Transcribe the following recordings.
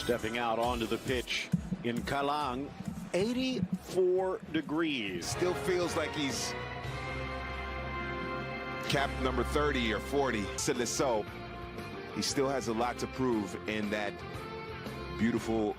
Stepping out onto the pitch in Kalang, 84 degrees. Still feels like he's cap number 30 or 40. So he still has a lot to prove in that beautiful.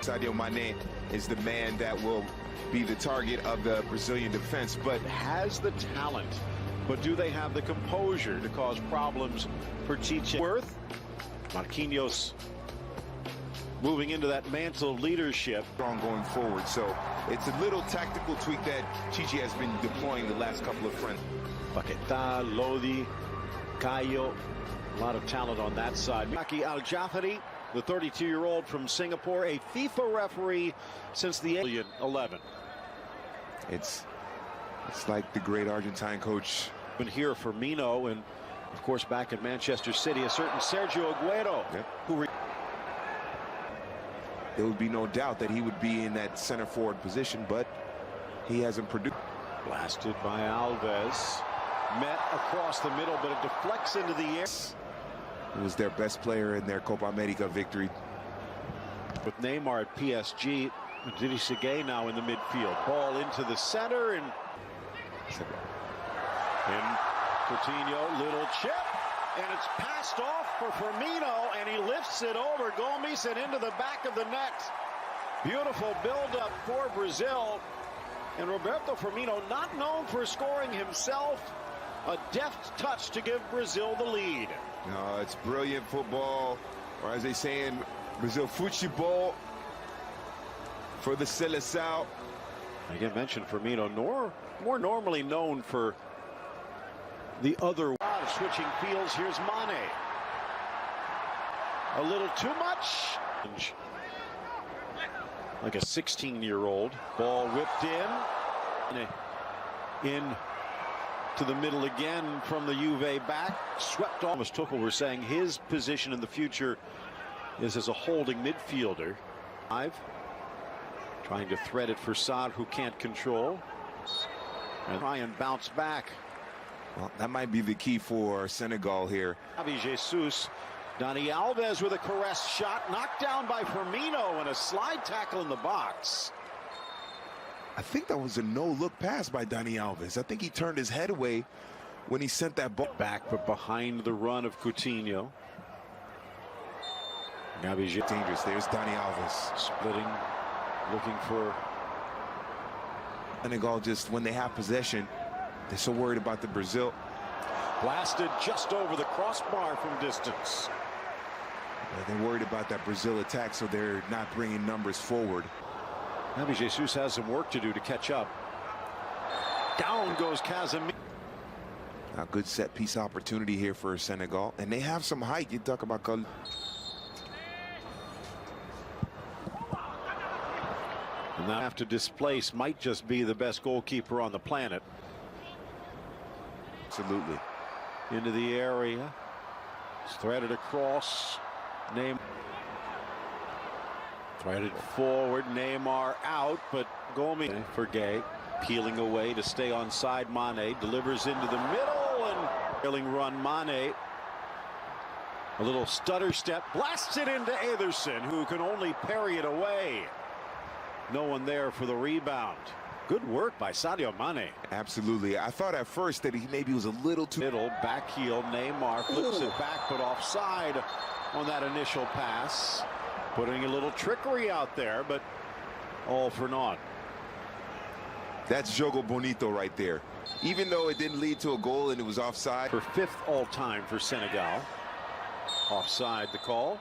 Sadio Mane is the man that will be the target of the Brazilian defense, but Has the talent, but do they have the composure to cause problems for Chiche? Worth, Marquinhos moving into that mantle of leadership. strong going forward. So it's a little tactical tweak that Chichi has been deploying the last couple of friends. Paquetá, Lodi, Caio, a lot of talent on that side. Maki Al-Jafari, the 32-year-old from Singapore, a FIFA referee since the 11. It's like the great Argentine coach. Been here for Firmino, and of course back at Manchester City, a certain Sergio Aguero, who There would be no doubt that he would be in that center forward position, but he hasn't produced. blasted by Alves, met across the middle, but it deflects into the air. He was their best player in their Copa America victory. With Neymar at PSG, Didi Segay now in the midfield. Ball into the center, and Coutinho, little chip, and it's passed off for Firmino, and he lifts it over Gomes and into the back of the net. Beautiful build-up for Brazil, and Roberto Firmino, not known for scoring himself, a deft touch to give Brazil the lead. No, it's brilliant football, or as they say in Brazil, futebol for the Seleção. Again, mentioned Firmino, more normally known for the other. Switching fields, here's Mane. A little too much. Like a 16-year-old. Ball whipped in to the middle again from the Juve back. Swept off. As Tuchel were saying, his position in the future is as a holding midfielder. Trying to thread it for Saad, who can't control. And try and bounce back. Well, that might be the key for Senegall here. Javi Jesus, Dani Alves with a caress shot, knocked down by Firmino, and a slide tackle in the box. I think that was a no-look pass by Dani Alves. I think he turned his head away when he sent that ball back, but behind the run of Coutinho. Gabi dangerous. There's Dani Alves splitting, looking for Senegall. Just when they have possession, they're so worried about the Brazil. Blasted just over the crossbar from distance. They're worried about that Brazil attack, so they're not bringing numbers forward. Javi Jesus has some work to do to catch up. Down goes Casemiro. A good set piece opportunity here for Senegall, and they have some height. You talk about and that have to displace might just be the best goalkeeper on the planet. Absolutely. Into the area. It's threaded across. Threaded forward. Neymar out, but Gomes for Gay. Peeling away to stay onside. Mane delivers into the middle, and trailing run Mane. A little stutter step. Blasts it into Ederson, who can only parry it away. No one there for the rebound. Good work by Sadio Mane. Absolutely. I thought at first that he maybe was a little too middle, back heel. Neymar flips it back, but offside on that initial pass. Putting a little trickery out there, but all for naught. That's jogo bonito right there. Even though it didn't lead to a goal and it was offside. For 5th all-time for Senegall. Offside the call.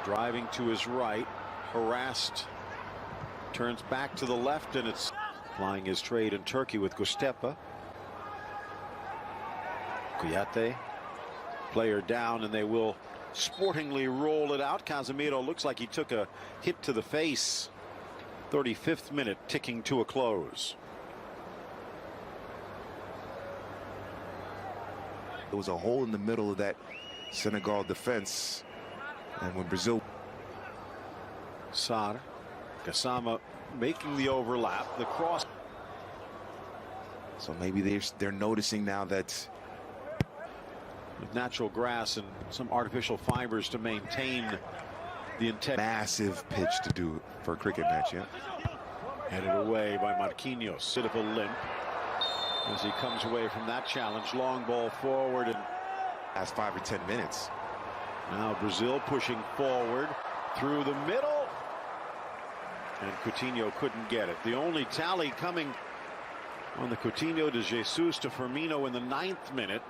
Driving to his right. Harassed. Turns back to the left, and it's flying his trade in Turkey with Göztepe. Kuyate, player down, and they will sportingly roll it out. Casemiro looks like he took a hit to the face. 35th minute ticking to a close. There was a hole in the middle of that Senegall defense, and when Brazill. Sarr, Gassama making the overlap, the cross. So maybe they're noticing now that with natural grass and some artificial fibers to maintain the intent. Massive pitch to do for a cricket match, yeah. Headed away by Marquinhos. Bit of a limp as he comes away from that challenge. Long ball forward and last 5 or 10 minutes. Now Brazill pushing forward through the middle, and Coutinho couldn't get it. The only tally coming on the Coutinho to Jesus to Firmino in the 9th minute.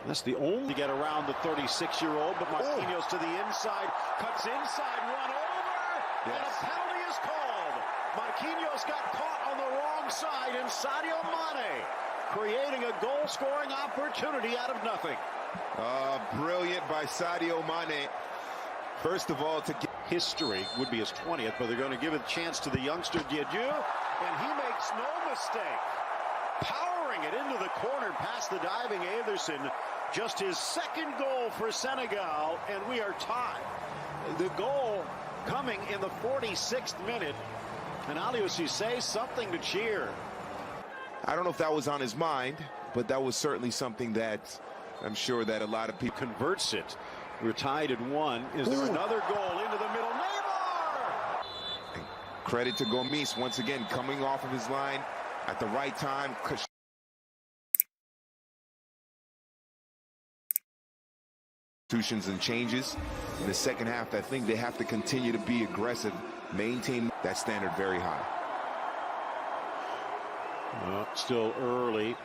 That's the only get around the 36-year-old, but Marquinhos to the inside, cuts inside, run over, and a penalty is called. Marquinhos got caught on the wrong side, and Sadio Mane creating a goal-scoring opportunity out of nothing. Brilliant by Sadio Mane. First of all, to get history would be his 20th, but they're going to give it a chance to the youngster Diedhiou, and he makes no mistake. Powering it into the corner past the diving Ederson. Just his 2nd goal for Senegal, and we are tied. The goal coming in the 46th minute, and Aliou Cissé something to cheer. I don't know if that was on his mind, but that was certainly something that I'm sure that a lot of people converts it. We're tied at 1. Is there another goal into the middle? Neymar! And credit to Gomes once again coming off of his line at the right time. Substitutions and changes in the second half. I think they have to continue to be aggressive, maintain that standard very high. Well, still early.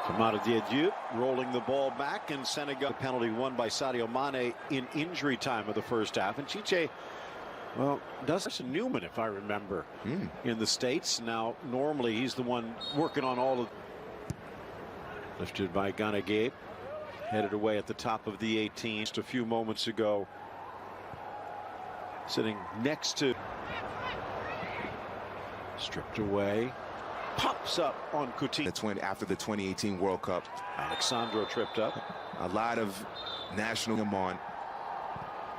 Famara Diedhiou rolling the ball back, and Senegal penalty won by Sadio Mane in injury time of the first half. And Chiche, well, does Newman, if I remember, in the States. Now, normally he's the one working on all of. Lifted by Ganaguet, headed away at the top of the 18 just a few moments ago. Sitting next to. Stripped away. Pops up on Coutinho. After the 2018 World Cup. Alexandro tripped up. A lot of national him on.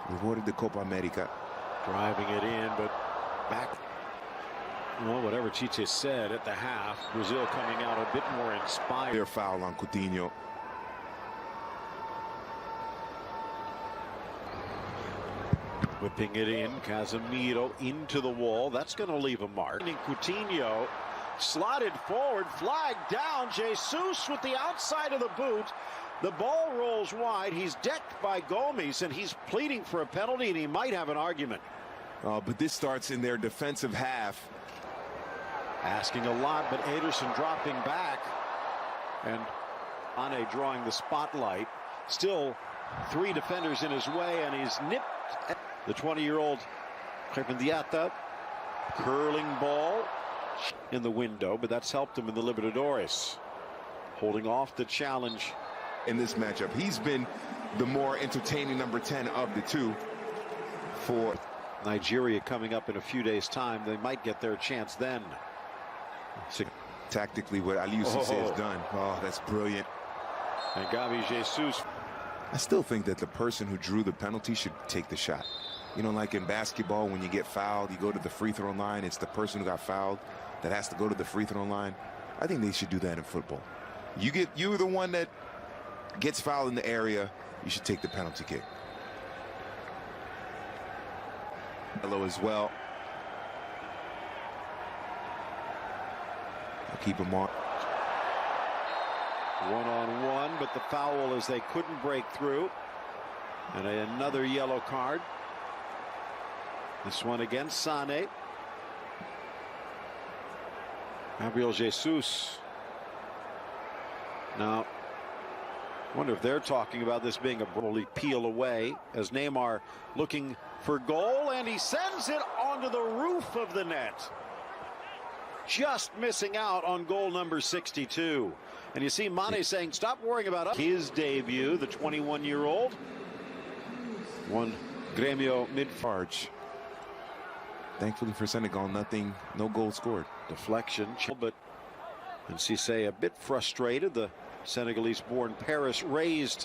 Rewarded the Copa America. Driving it in, but back. Well, whatever Chiche said at the half, Brazil coming out a bit more inspired. Clear foul on Coutinho. Whipping it in, Casemiro into the wall. That's going to leave a mark. And Coutinho slotted forward, flagged down. Jesus with the outside of the boot. The ball rolls wide. He's decked by Gomes, and he's pleading for a penalty, and he might have an argument. But this starts in their defensive half. Asking a lot, but Ederson dropping back. And Mane drawing the spotlight. Still 3 defenders in his way, and he's nipped at the 20-year-old Crependiata. Curling ball in the window, but that's helped him in the Libertadores. Holding off the challenge in this matchup. He's been the more entertaining number 10 of the two. For Nigeria coming up in a few days' time, they might get their chance then. Tactically, what Aliou Cissé has done. Oh, that's brilliant. And Gabi Jesus. I still think that the person who drew the penalty should take the shot. You know, like in basketball, when you get fouled, you go to the free throw line. It's the person who got fouled that has to go to the free throw line. I think they should do that in football. You're the one that gets fouled in the area. You should take the penalty kick. Hello as well. I'll keep him on. 1-on-1, but the foul as they couldn't break through. And another yellow card. This one against Sané. Gabriel Jesus. Now, I wonder if they're talking about this being a bully peel away as Neymar looking for goal, and he sends it onto the roof of the net. Just missing out on goal number 62. And you see Mane saying, stop worrying about us. His debut, the 21-year-old. One Grêmio mid-farge. thankfully for Senegal, no goal scored. Deflection, but and Cissé a bit frustrated. The Senegalese-born Paris raised